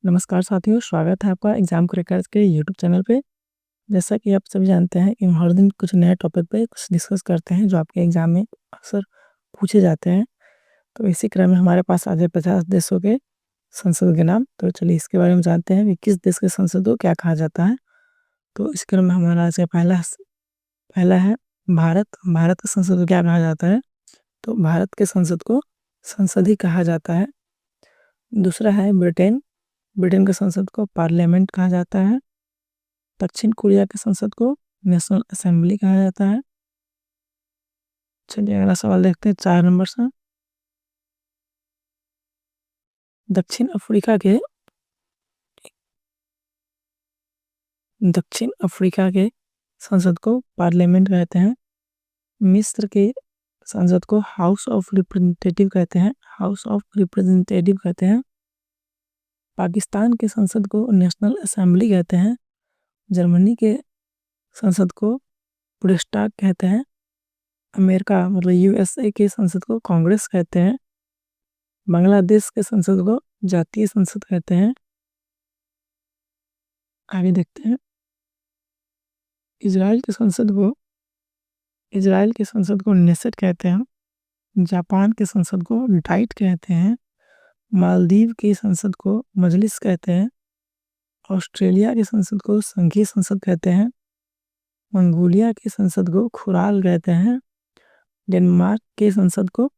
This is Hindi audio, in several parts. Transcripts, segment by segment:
नमस्कार साथियों, स्वागत है आपका एग्ज़ाम क्रैकर्स के यूट्यूब चैनल पे। जैसा कि आप सभी जानते हैं कि हम हर दिन कुछ नए टॉपिक पे कुछ डिस्कस करते हैं जो आपके एग्ज़ाम में अक्सर पूछे जाते हैं। तो इसी क्रम में हमारे पास आज है 50 देशों के संसद के नाम। तो चलिए इसके बारे में जानते हैं कि किस देश के संसद को क्या कहा जाता है। तो इस क्रम में हमारा आज का पहला है भारत। भारत के संसद को क्या कहा जाता है? तो भारत के संसद को संसद ही कहा जाता है। दूसरा है ब्रिटेन। ब्रिटेन के संसद को पार्लियामेंट कहा जाता है। दक्षिण कोरिया के संसद को नेशनल असेंबली कहा जाता है। चलिए अगला सवाल देखते हैं 4 नंबर से। दक्षिण अफ्रीका के संसद को पार्लियामेंट कहते हैं। मिस्र के संसद को हाउस ऑफ रिप्रेजेंटेटिव कहते हैं। पाकिस्तान के संसद को नेशनल असेंबली कहते हैं। जर्मनी के संसद को बुंडेस्टाग कहते हैं। अमेरिका मतलब यूएसए के संसद को कांग्रेस कहते हैं। बांग्लादेश के संसद को जातीय संसद कहते हैं। आगे देखते हैं इजराइल के संसद को नेसेट कहते हैं। जापान के संसद को डाइट कहते हैं। मालदीव की संसद को मजलिस कहते हैं। ऑस्ट्रेलिया की संसद को संघीय संसद कहते हैं। मंगोलिया की संसद को खुराल कहते हैं। डेनमार्क के संसद को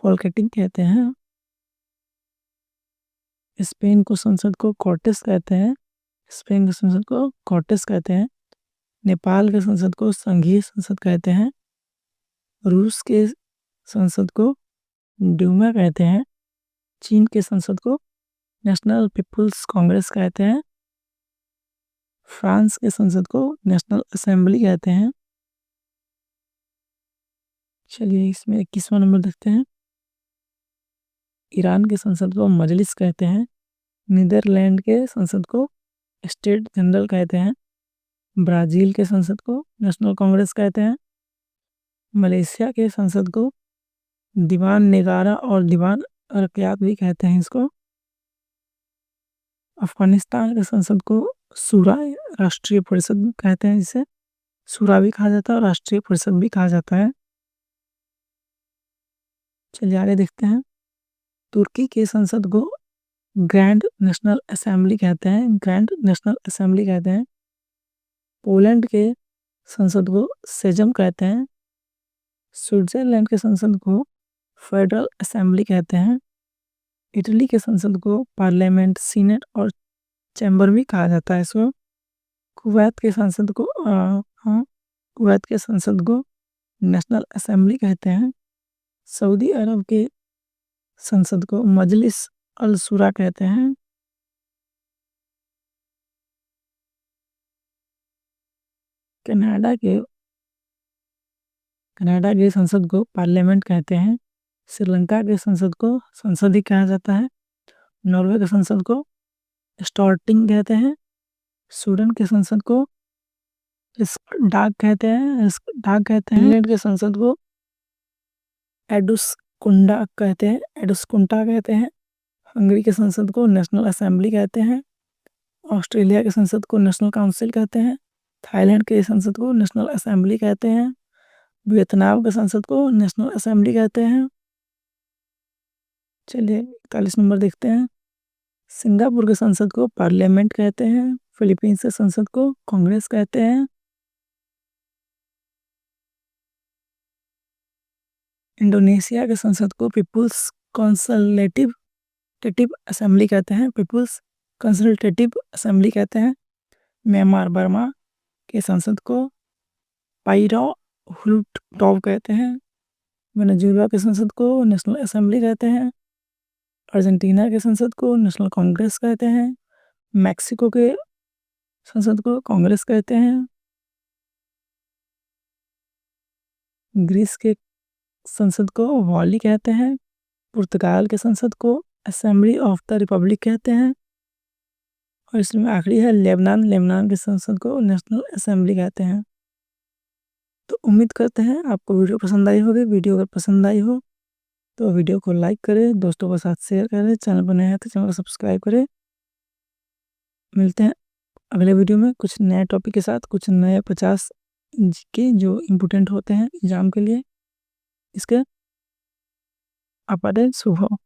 फोल्केटिंग कहते हैं। स्पेन को संसद को कॉर्टेस कहते हैं। नेपाल के संसद को संघीय संसद कहते हैं। रूस के संसद को डूमा कहते हैं। चीन के संसद को नेशनल पीपुल्स कांग्रेस कहते हैं। फ्रांस के संसद को नेशनल असेंबली कहते हैं। चलिए इसमें 21वां नंबर देखते हैं। ईरान के संसद को मजलिस कहते हैं। नीदरलैंड के संसद को स्टेट जनरल कहते हैं। ब्राज़ील के संसद को नेशनल कांग्रेस कहते हैं। मलेशिया के संसद को दीवान नेगारा और दीवान अरकियात भी कहते हैं इसको। अफगानिस्तान के संसद को सूरा राष्ट्रीय परिषद कहते हैं। इसे सूरा भी कहा जाता है और राष्ट्रीय परिषद भी कहा जाता है। चलिए आगे देखते हैं। तुर्की के संसद को ग्रैंड नेशनल असेंबली कहते हैं। पोलैंड के संसद को सेजम कहते हैं। स्विट्जरलैंड के संसद को फेडरल असेंबली कहते हैं। इटली के संसद को पार्लियामेंट, सीनेट और चैम्बर भी कहा जाता है इसको। कुवैत के संसद को नेशनल असेंबली कहते हैं। सऊदी अरब के संसद को मजलिस अल शूरा कहते हैं। कनाडा के संसद को पार्लियामेंट कहते हैं। श्रीलंका के संसद को संसद ही कहा जाता है। नॉर्वे के संसद को स्टॉर्टिंग कहते हैं। स्वीडन के संसद को डाक कहते हैं। इंग्लैंड के संसद को एडुस्कुंटा कहते हैं। हंगरी के संसद को नेशनल असेंबली कहते हैं। ऑस्ट्रेलिया के संसद को नेशनल काउंसिल कहते हैं। थाईलैंड के संसद को नेशनल असेंबली कहते हैं। वियतनाम के संसद को नेशनल असेंबली कहते हैं। चलिए 41 नंबर देखते हैं। सिंगापुर के संसद को पार्लियामेंट कहते हैं। फिलीपींस के संसद को कांग्रेस कहते हैं। इंडोनेशिया के संसद को पीपुल्स कंसल्टेटिव असेंबली कहते हैं। म्यांमार बर्मा के संसद को पाइरा हुलटॉव कहते हैं। वेनेजुएला के संसद को नेशनल असेंबली कहते हैं। अर्जेंटीना के संसद को नेशनल कांग्रेस कहते हैं। मैक्सिको के संसद को कांग्रेस कहते हैं। ग्रीस के संसद को वॉली कहते हैं। पुर्तगाल के संसद को असेंबली ऑफ द रिपब्लिक कहते हैं। और इसमें आखिरी है लेबनान के संसद को नेशनल असेंबली कहते हैं। तो उम्मीद करते हैं आपको वीडियो पसंद आई होगी। वीडियो अगर पसंद आई हो तो वीडियो को लाइक करें, दोस्तों के साथ शेयर करें, चैनल पर नए हैं तो चैनल को सब्सक्राइब करें। मिलते हैं अगले वीडियो में कुछ नए टॉपिक के साथ, कुछ नए 50 के जो इम्पोर्टेंट होते हैं एग्जाम के लिए। इसके आपका दिन शुभ हो।